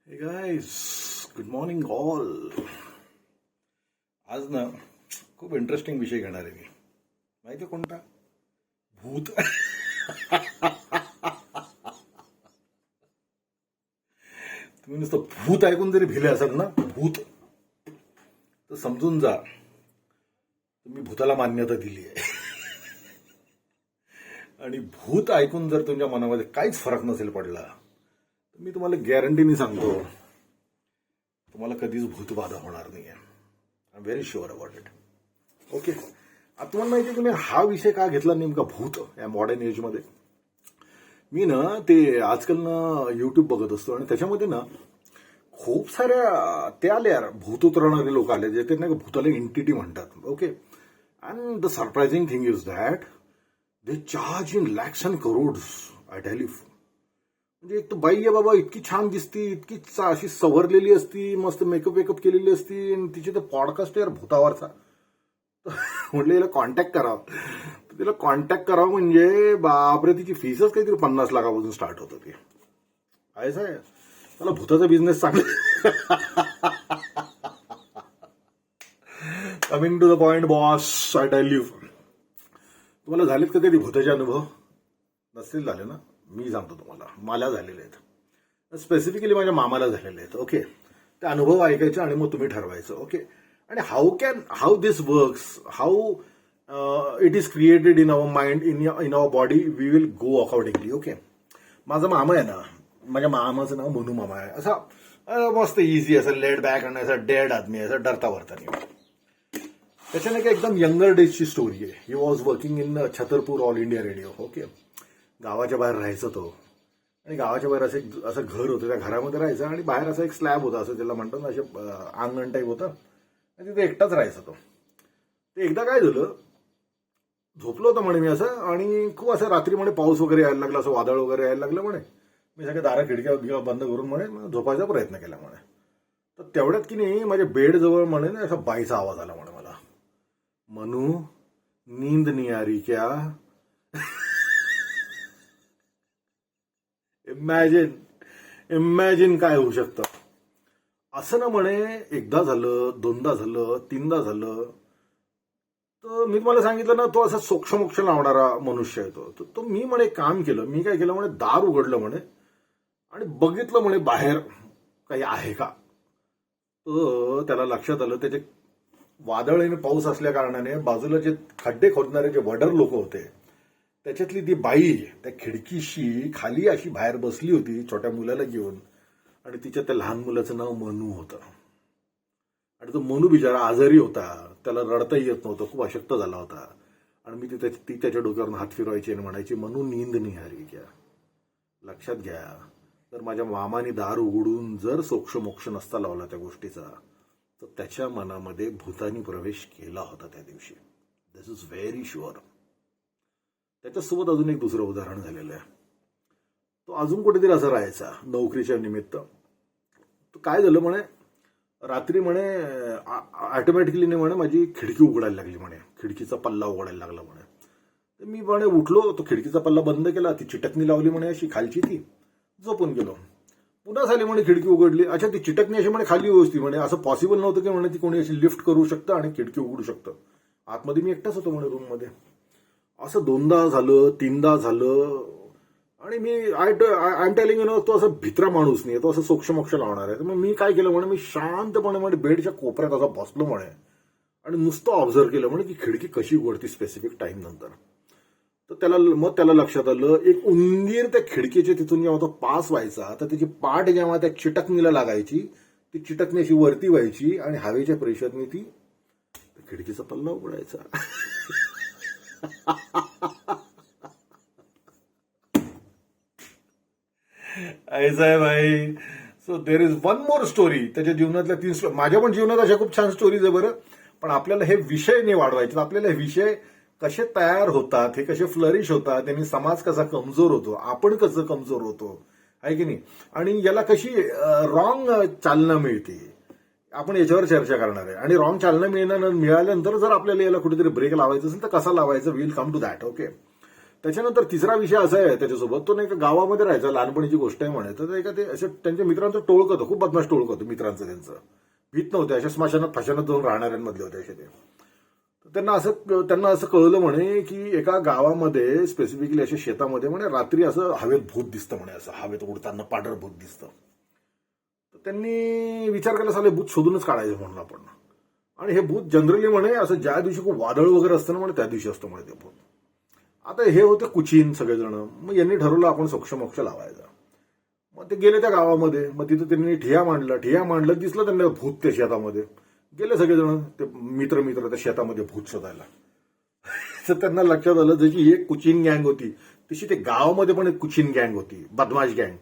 Hey guys, good morning all. आज ना खूप इंटरेस्टिंग विषय घेणार आहे मी. माहिती आहे कोणता? भूत. तुम्ही नुसतं भूत ऐकून जरी भिले असाल ना, भूत, तर समजून जा तुम्ही भूताला मान्यता दिली आहे. आणि भूत ऐकून जर तुमच्या मनामध्ये काहीच फरक नसेल पडला तर मी तुम्हाला गॅरंटीने सांगतो तुम्हाला कधीच भूतबाधा होणार नाही आहे. I am very sure about it. Okay, आता तुम्हाला माहिती आहे की मी हा विषय का घेतला नेमका, भूत या मॉडर्न एजमध्ये. मी ना ते आजकाल ना युट्यूब बघत असतो आणि त्याच्यामध्ये ना खूप साऱ्या ते आले यार, भूत उतरवणारे लोक आले, जे ते नाही का भूताला एंटिटी म्हणतात. Okay, and the surprising thing is that they charge in lakhs and crores. I tell you. म्हणजे एक तर बाई आहे बाबा, इतकी छान दिसती, इतकी अशी सवरलेली असती, मस्त मेकअप वेकअप केलेली असती, आणि तिचे तर पॉडकास्ट यार भूतावरचा. म्हटलं याला कॉन्टॅक्ट करावं. तर तिला कॉन्टॅक्ट करावं म्हणजे बापरे, तिची फीसच काहीतरी 50 लाखापासून स्टार्ट होतं. ते आहे साहेब, त्याला भूताचा बिझनेस चांगला. Coming to the point boss, I tell you. तुम्हाला झालेत का कधी भूताचे अनुभव? नसतील झाले ना, मी सांगतो तुम्हाला, मला झालेले आहेत. स्पेसिफिकली माझ्या मामाला झालेले आहेत. ओके, ते अनुभव ऐकायचे आणि मग तुम्ही ठरवायचं. ओके, आणि how this works, how it is created in our mind, in our body, we will go accordingly. Okay, माझा मामा आहे ना, माझ्या मामाचं नाव मनू मामा आहे. असा मस्त इझी, असं लेड बॅक आणि असा डेड आदमी, असं डरता वरता नाही. त्याच्याने काय एकदम यंगर डेजची स्टोरी आहे. He was working in Chhatarpur all India radio. Okay, गावाच्या बाहेर राहायचं तो, आणि गावाच्या बाहेर असं घर होतं, त्या घरामध्ये राहायचं, आणि बाहेर असं एक स्लॅब होता, असं त्याला म्हणतात ना, असे अंगण टाईप होतं, आणि तिथे एकटाच राहायचा तो. ते एकदा काय झालं, झोपलो होतं म्हणे मी असं, आणि खूप असं रात्री म्हणे पाऊस वगैरे यायला लागला, असं वादळ वगैरे यायला लागलं म्हणे. मी सगळ्या दारा खिडक्या बंद करून म्हणे झोपायचा प्रयत्न केला म्हणे. तर तेवढ्यात की नाही माझ्या बेडजवळ म्हणे ना असा बाईचा आवाज आला म्हणे मला, मनू नींद नहीं आ रही क्या? इमॅजिन काय होऊ शकतं असं ना म्हणे. एकदा झालं, दोनदा झालं, तीनदा झालं. तर मी तुम्हाला सांगितलं ना, तो असा सोक्षमोक्ष लावणारा मनुष्य आहे तो. तो मी म्हणे काम केलं, मी काय केलं म्हणे, दार उघडलं म्हणे आणि बघितलं म्हणे बाहेर काही आहे का. तर त्याला लक्षात आलं, त्याचे वादळ आणि पाऊस असल्या कारणाने बाजूला जे खड्डे खोदणारे जे वडर लोक होते, त्याच्यातली ती बाई त्या खिडकीशी खाली अशी बाहेर बसली होती छोट्या मुलाला घेऊन, आणि तिच्या त्या लहान मुलाचं नाव मनू होतं. आणि तो मनू बिचारा आजारी होता, त्याला रडताही येत नव्हतं, खूप अशक्त झाला होता. आणि मी ती त्याच्या डोक्यावरून हात फिरवायची आणि म्हणायची, मनू नींद नाही आ रही क्या? लक्षात घ्या, जर माझ्या मामाने दार उघडून जर सोक्षमोक्ष नसता लावला त्या गोष्टीचा, तर त्याच्या मनामध्ये भूतानी प्रवेश केला होता त्या दिवशी. दिस इज व्हेरी शुअर. त्याच्यासोबत अजून एक दुसरं उदाहरण झालेलं आहे. तो अजून कुठेतरी असं राहायचा नोकरीच्या निमित्त. तो काय झालं म्हणे, रात्री म्हणे ऑटोमॅटिकली नाही म्हणे माझी खिडकी उघडायला लागली म्हणे, खिडकीचा पल्ला उघडायला लागला म्हणे. तर मी म्हणे उठलो, तो खिडकीचा पल्ला बंद केला, ती चिटकणी लावली म्हणे अशी खालची, ती झोपून गेलो. पुन्हा झाली म्हणे खिडकी उघडली, अच्छा ती चिटकणी अशी म्हणे खाली व्यवस्थित, म्हणे असं पॉसिबल नव्हतं की म्हणे ती कोणी अशी लिफ्ट करू शकतं आणि खिडकी उघडू शकतं. आतमध्ये मी एकटाच होतो म्हणे रूममध्ये. असं दोनदा झालं, तीनदा झालं. आणि मी I am telling you know, तो असं भित्रा माणूस नाही, तो असं सोक्षमोक्ष लावणार आहे. तर मग मी काय केलं म्हणे, मी शांतपणे म्हणे बेडच्या कोपऱ्यात असा बसलो म्हणे आणि नुसतं ऑब्झर्व केलं म्हणे की खिडकी कशी उघडती स्पेसिफिक टाइम नंतर. तर त्याला लक्षात आलं, एक उंदीर त्या खिडकीच्या तिथून जेव्हा तो पास व्हायचा, तर त्याची पाठ जेव्हा त्या चिटकणीला लागायची, ती चिटकणी अशी वरती व्हायची आणि हवेच्या प्रेशरने ती खिडकीचा पल्ला उघडायचा. ऐसा आहे भाई. So there is one more story. त्याच्या जीवनातल्या 3 स्टोरी, माझ्या पण जीवनात अशा खूप छान स्टोरीज आहे बरं. पण आपल्याला हे विषय नाही वाढवायचे, आपल्याला हे विषय कसे तयार होतात, हे कसे फ्लरिश होतात, त्यांनी समाज कसा कमजोर होतो, आपण कसं कमजोर होतो, आहे की नाही, आणि याला कशी रॉंग चालना मिळते, आपण याच्यावर चर्चा करणार आहे. आणि रॉंग चालना मिळाल्यानंतर जर आपल्याला याला कुठेतरी ब्रेक लावायचं असेल तर कसा लावायचं, will come to that. Okay, त्याच्यानंतर तिसरा विषय असा आहे त्याच्यासोबत, तो नाही का गावामध्ये राहायचा, लहानपणीची गोष्ट आहे म्हणे. तर एका ते असं त्यांच्या मित्रांचं टोळक होतं, खूप बदमाश टोळक होतं मित्रांचं त्यांचं. भीत नव्हते, अशा स्मशानात फाशानात जाऊन राहणाऱ्यांमधले होते असे ते. त्यांना असं कळलं म्हणे की एका गावामध्ये स्पेसिफिकली अशा शेतामध्ये म्हणे रात्री असं हवेत भूत दिसतं म्हणे, असं हवेत उडताना पांढरं भूत दिसतं. तर त्यांनी विचार केला, साले भूत शोधूनच काढायचं म्हणून आपण. आणि हे भूत जनरली म्हणे असं ज्या दिवशी खूप वादळ वगैरे असतं ना म्हणे त्या दिवशी असतं म्हणे ते भूत. आता हे होते कुचीन सगळेजण. मग यांनी ठरवलं आपण सोक्षमोक्ष लावायचा. मग ते गेले त्या गावामध्ये. मग तिथं त्यांनी ठिया मांडलं, दिसलं त्यांना भूत त्या शेतामध्ये. गेले सगळेजण ते मित्र त्या शेतामध्ये भूत शोधायला. तर त्यांना लक्षात आलं जशी ही एक कुचिन गँग होती तशी ते गावामध्ये पण एक कुचिन गँग होती, बदमाश गँग.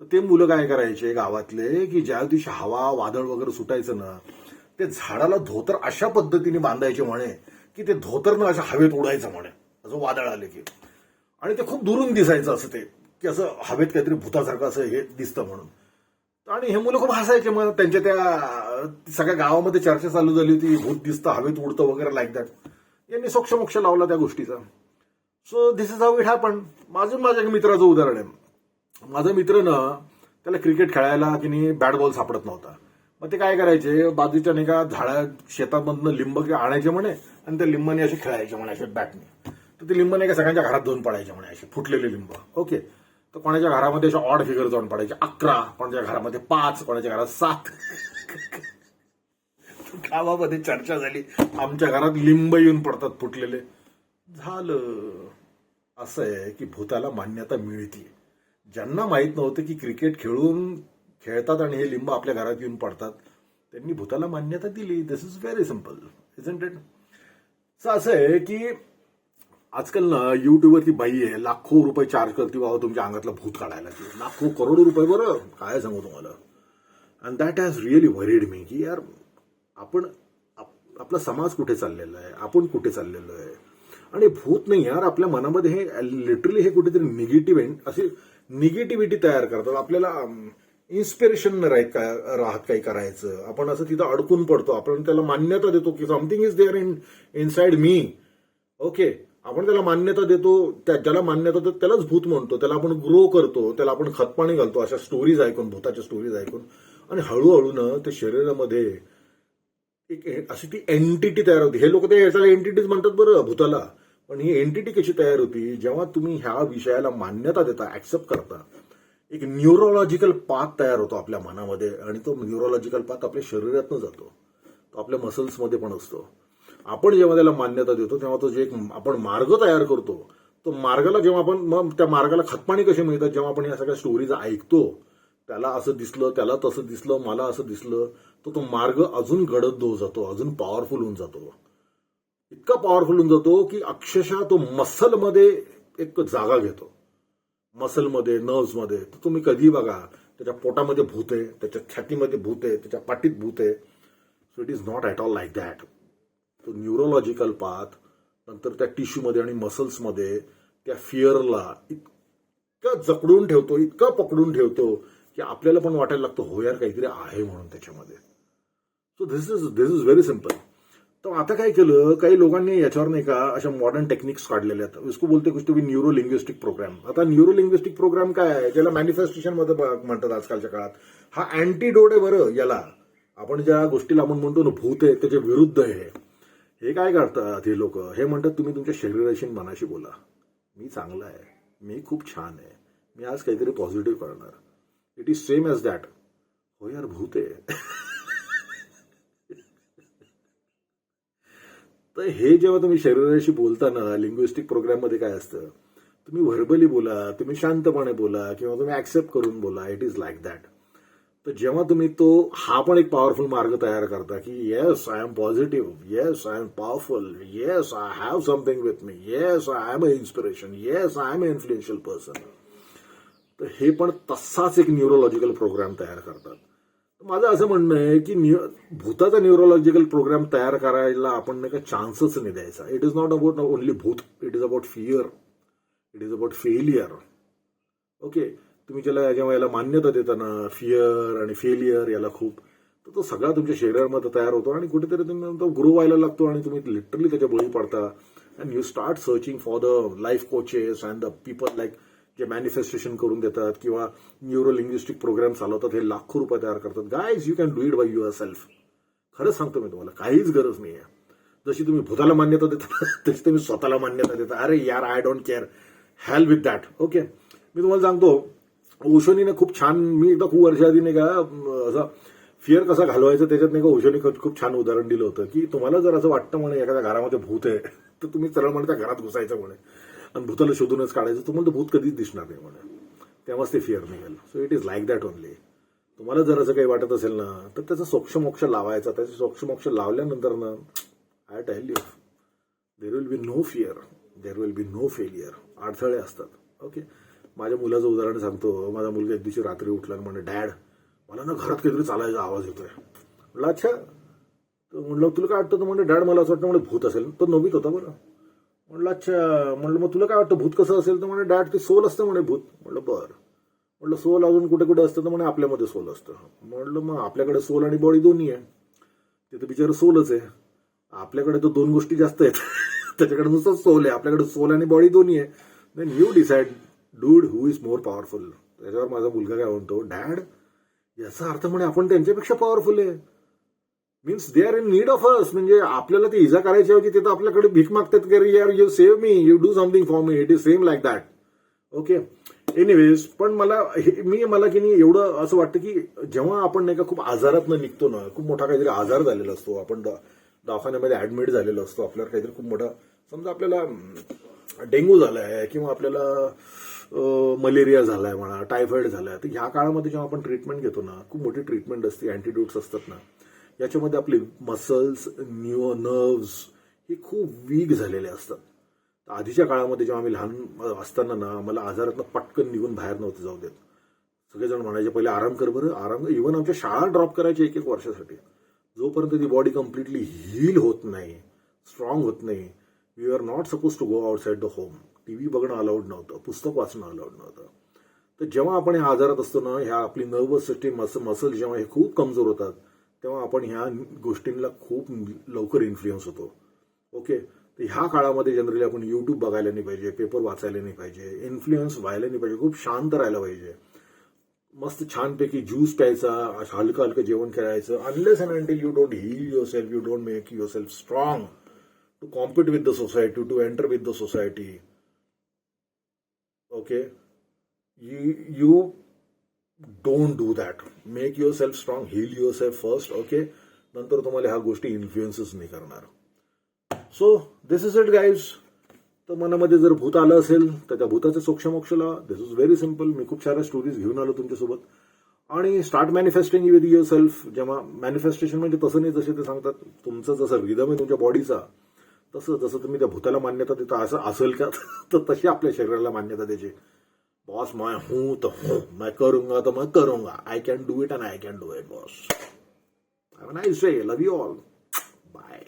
तर ते मुलं काय करायचे गावातले की ज्या दिवशी हवा वादळ वगैरे सुटायचं ना, ते झाडाला धोतर अशा पद्धतीने बांधायचे म्हणे की ते धोतरनं असं हवेत उडायचं म्हणे, असं वादळ आले की. आणि ते खूप दुरून दिसायचं असं ते, की असं हवेत काहीतरी भूतासारखं असं हे दिसतं म्हणून. आणि हे मुलं खूप हसायचे. मग त्यांच्या त्या सगळ्या गावामध्ये चर्चा चालू झाली होती, भूत दिसतं हवेत उडतं वगैरे लाईक दॅट. यांनी सोक्षमोक्ष लावला त्या गोष्टीचा. So this is how it happen. माझ्या मित्राचं उदाहरण आहे. माझा मित्र ना, त्याला क्रिकेट खेळायला की नाही बॅट बॉल सापडत नव्हता. मग ते काय करायचे, बाजूच्या नाही का शेतामधनं लिंब आणायचे म्हणे आणि त्या लिंबाने असे खेळायचे म्हणे असे बॅटने. तर ते लिंब नाही का सगळ्यांच्या घरात जाऊन पडायचे म्हणे, असे फुटलेले लिंब. ओके. तर कोणाच्या घरामध्ये अशा ऑड फिगर जाऊन पडायचे 11, कोणाच्या घरामध्ये 5, कोणाच्या घरात 7. गावामध्ये चर्चा झाली, आमच्या घरात लिंब येऊन पडतात फुटलेले. झालं. असं आहे की भूताला मान्यता मिळते. ज्यांना माहित नव्हतं की क्रिकेट खेळतात आणि हे लिंब आपल्या घरात येऊन पडतात, त्यांनी भूताला मान्यता दिली. This is very simple, isn't it? असं आहे की आजकाल ना युट्यूबवरती बाई आहे, लाखो रुपये चार्ज करते बाबा तुमच्या अंगातलं भूत काढायला. लाखो करोडो रुपये, बरं काय सांगू तुम्हाला. And that has really worried me की यार आपला समाज कुठे चाललेला आहे, आपण कुठे चाललेलो आहे. आणि भूत नाही यार, आपल्या मनामध्ये हे लिटरली हे कुठेतरी निगेटिव्हिटी तयार करतात. आपल्याला इन्स्पिरेशन राहत काही करायचं. आपण असं तिथं अडकून पडतो. आपण त्याला मान्यता देतो की something is there inside me. Okay. आपण त्याला मान्यता देतो, ज्याला मान्यता देतो त्यालाच भूत म्हणतो. त्याला आपण ग्रो करतो, त्याला आपण खतपाणी घालतो अशा स्टोरीज ऐकून, भूताच्या स्टोरीज ऐकून. आणि हळूहळू ना ते शरीरामध्ये एक अशी ती एंटिटी तयार होती. हे लोक ते याच्याला एंटिटीज म्हणतात बरं भूताला. पण ही एंटिटी कशी तयार होती, जेव्हा तुम्ही ह्या विषयाला मान्यता देता, ऍक्सेप्ट करता, एक न्यूरोलॉजिकल पाथ तयार होतो आपल्या मनामध्ये. आणि तो न्यूरोलॉजिकल पाथ आपल्या शरीरातनं जातो, तो आपल्या मसल्समध्ये पण असतो. आपण जेव्हा त्याला मान्यता देतो तेव्हा तो जे एक आपण मार्ग तयार करतो, तो मार्गाला जेव्हा आपण मग त्या मार्गाला खतपाणी कशी मिळतात, जेव्हा आपण या सगळ्या स्टोरीज ऐकतो, त्याला असं दिसलं, त्याला तसं दिसलं, मला असं दिसलं, तो मार्ग अजून गडद होत जातो, अजून पॉवरफुल होऊन जातो. इतका पॉवरफुल होऊन जातो की अक्षरशः तो मसलमध्ये एक जागा घेतो, मसलमध्ये, नर्व्समध्ये. तर तुम्ही कधी बघा, त्याच्या पोटामध्ये भूत आहे, त्याच्या छातीमध्ये भूत आहे, त्याच्या पाठीत भूत आहे. So it is not at all like that. तो न्यूरोलॉजिकल पाथ नंतर त्या टिश्यूमध्ये आणि मसल्समध्ये त्या फिअरला इतकं जकडून ठेवतो, इतका पकडून ठेवतो की आपल्याला पण वाटायला लागतं हो यार काहीतरी आहे म्हणून त्याच्यामध्ये. So this is very simple. तर आता काय केलं, काही लोकांनी याच्यावर नाही का अशा मॉडर्न टेक्निक्स काढलेल्या आहेत. इसको बोलते कुछ तो भी न्यूरो लिंग्विस्टिक प्रोग्राम. आता न्यूरो लिंग्विस्टिक प्रोग्राम काय आहे, ज्याला मॅनिफेस्टेशन मध्ये म्हणतात आजकालच्या काळात. हा अँटीडोट आहे बरं याला. आपण ज्या गोष्टीला आपण म्हणतो ना भूत आहे त्याच्या विरुद्ध आहे. हे काय करतात हे लोक, हे म्हणतात तुम्ही तुमच्या शरीराशी मनाशी बोला, मी चांगला आहे, मी खूप छान आहे, मी आज काहीतरी पॉझिटिव्ह करणार. It is same as that. हो यार भूत आहे. तर हे जेव्हा तुम्ही शरीराशी बोलताना लिंग्विस्टिक प्रोग्राममध्ये काय असतं, तुम्ही व्हर्बली बोला, तुम्ही शांतपणे बोला किंवा तुम्ही ऍक्सेप्ट करून बोला. It is like that. तर जेव्हा तुम्ही हा पण एक पॉवरफुल मार्ग तयार करता की yes I am positive, yes I am powerful, yes I have something with me, yes I am a inspiration, yes I am a influential person. तर हे पण तसाच एक न्यूरोलॉजिकल प्रोग्राम तयार करतात. माझं असं म्हणणं आहे की भूताचा न्यूरोलॉजिकल प्रोग्राम तयार करायला आपण नाही का चान्सच नाही द्यायचा. It is not about only भूत, it is about fear, it is about failure. Okay. तुम्ही जेव्हा याला मान्यता देताना फिअर आणि फेलियर याला खूप, तर तो सगळा तुमच्या शरीरामध्ये तयार होतो आणि कुठेतरी तुम्ही तो ग्रो व्हायला लागतो आणि तुम्ही लिटरली त्याच्या बळी पडता. And you start searching for the life coaches and the people like जे मॅनिफेस्टेशन करून देतात किंवा न्यूरो लिंग्विस्टिक प्रोग्राम चालवतात, हे लाखो रुपये तयार करतात. Guys, you can do it by your self. खरंच सांगतो मी तुम्हाला, काहीच गरज नाही आहे. जशी तुम्ही भूताला मान्यता देता तशी तुम्ही स्वतःला मान्यता देता. अरे यार, I don't care, hell with that. Okay, मी तुम्हाला सांगतो, ओशोनीने खूप छान, मी एकदा खूप वर्षाआधी नाही का असं फिअर कसा घालवायचं त्याच्यात नाही का ओशोनी खूप छान उदाहरण दिलं होतं की तुम्हाला जर असं वाटतं म्हणे एखाद्या घरामध्ये भूत आहे तर तुम्ही सरळ म्हणे त्या घरात घुसायचं म्हणे आणि भूताला शोधूनच काढायचं. तुम्हाला तर भूत कधीच दिसणार नाही म्हणे, तेव्हाच ते फिअर निघेल. So it is like that only. तुम्हाला जर असं काही वाटत असेल ना तर त्याचा सोक्षमोक्ष लावायचा. त्याचा सोक्षमोक्ष लावल्यानंतर ना, I tell you, there will be no fear, there will be no failure. अडथळे असतात. ओके, माझ्या मुलाचं उदाहरण सांगतो. माझा मुलगा एक दिवशी रात्री उठला आणि म्हणे, डॅड मला ना घरात काहीतरी चालायचा आवाज येतोय. म्हटलं अच्छा, तर म्हणलं तुला काय वाटतं? तर म्हणजे डॅड मला असं वाटतं म्हणजे भूत असेल. तो नवीत होता बरं. म्हणलं अच्छा. म्हणलं मग तुला काय वाटतं भूत कसं असेल? तर म्हणे डॅड ते सोल असतं म्हणे भूत. म्हणलं बरं. म्हणलं सोल अजून कुठे कुठे असतं? तर म्हणे आपल्यामध्ये सोल असतं. म्हणलं मग आपल्याकडे सोल आणि बॉडी दोन्ही आहे. तिथं बिचारं सोलच आहे. आपल्याकडे तर दोन गोष्टी जास्त आहेत. त्याच्याकडे नुसतं सोल आहे. आपल्याकडे सोल आणि बॉडी दोन्ही आहे. Then you decide dude who is more powerful. त्याच्यावर माझा मुलगा काय म्हणतो, डॅड याचा अर्थ म्हणे आपण त्यांच्यापेक्षा पॉवरफुल आहे. Means they are in need of us. म्हणजे आपल्याला ती इजा करायची होती, ते तर आपल्याकडे भीक मागतात की यार you save me, you do something for me. It is same like that. Okay, anyways, पण मला की नाही एवढं असं वाटतं की जेव्हा आपण नाही का खूप आजारातनं निघतो ना, खूप मोठा काहीतरी आजार झालेला असतो, आपण दवाखान्यामध्ये ऍडमिट झालेलो असतो, आपल्याला काहीतरी खूप मोठा, समजा आपल्याला डेंग्यू झालाय किंवा आपल्याला मलेरिया झालाय म्हणा, टायफॉइड झालाय, तर ह्या काळामध्ये जेव्हा आपण ट्रीटमेंट घेतो ना, खूप मोठी ट्रीटमेंट असते, अँटीडोट्स असतात ना, याच्यामध्ये आपले मसल्स, नर्व्स हे खूप वीक झालेले असतात. आधीच्या काळामध्ये जेव्हा आम्ही लहान असताना ना, मला आजारातनं पटकन निघून बाहेर नव्हते जाऊ देत. सगळेजण म्हणायचे पहिले आराम कर बरं, आराम. इव्हन आमच्या शाळा ड्रॉप करायचे एक वर्षासाठी. जोपर्यंत ती बॉडी कम्प्लिटली हील होत नाही, स्ट्रॉंग होत नाही, we are not suppose to go outside the home. TV बघणं अलाउड नव्हतं, पुस्तक वाचणं अलाउड नव्हतं. तर जेव्हा आपण ह्या आजारात असतो ना, ह्या आपली नर्वस सिस्टीम, मसल जेव्हा हे खूप कमजोर होतात, तेव्हा आपण ह्या गोष्टींना खूप लवकर इन्फ्लुएन्स होतो. ओके, तर ह्या काळामध्ये जनरली आपण युट्यूब बघायला नाही पाहिजे, पेपर वाचायला नाही पाहिजे, इन्फ्लुएन्स व्हायला नाही पाहिजे, खूप शांत राहायला पाहिजे, मस्त छानपैकी ज्यूस प्यायचा, हलकं हलकं जेवण करायचं. Unless and until you don't heal your self, you don't make your self strong to compete with the society, to enter with the society. Okay, you don't do that. Make yourself strong, heal yourself first. Okay, नंतर तुम्हाला ह्या गोष्टी इन्फ्लुएन्सच नाही करणार. So this is it guys. तर मनामध्ये जर भूत आलं असेल तर त्या भूताचे सोक्षमोक्षला, दिस इज व्हेरी सिम्पल. मी खूप साऱ्या स्टोरीज घेऊन आलो तुमच्यासोबत. आणि start manifesting with your self. जेव्हा मॅनिफेस्टेशन म्हणजे तसं नाही, जसे ते सांगतात तुमचं जसं रिदम आहे तुमच्या बॉडीचा, तसं जसं तुम्ही त्या भूताला मान्यता देता असं असेल का, तर तशी आपल्या शरीराला मान्यता द्यायची. बॉस मैं हूं तो हूं, मैं करूंगा तो मैं करूंगा. I can do it and I can do it boss. Have a nice day. Love you all. Bye.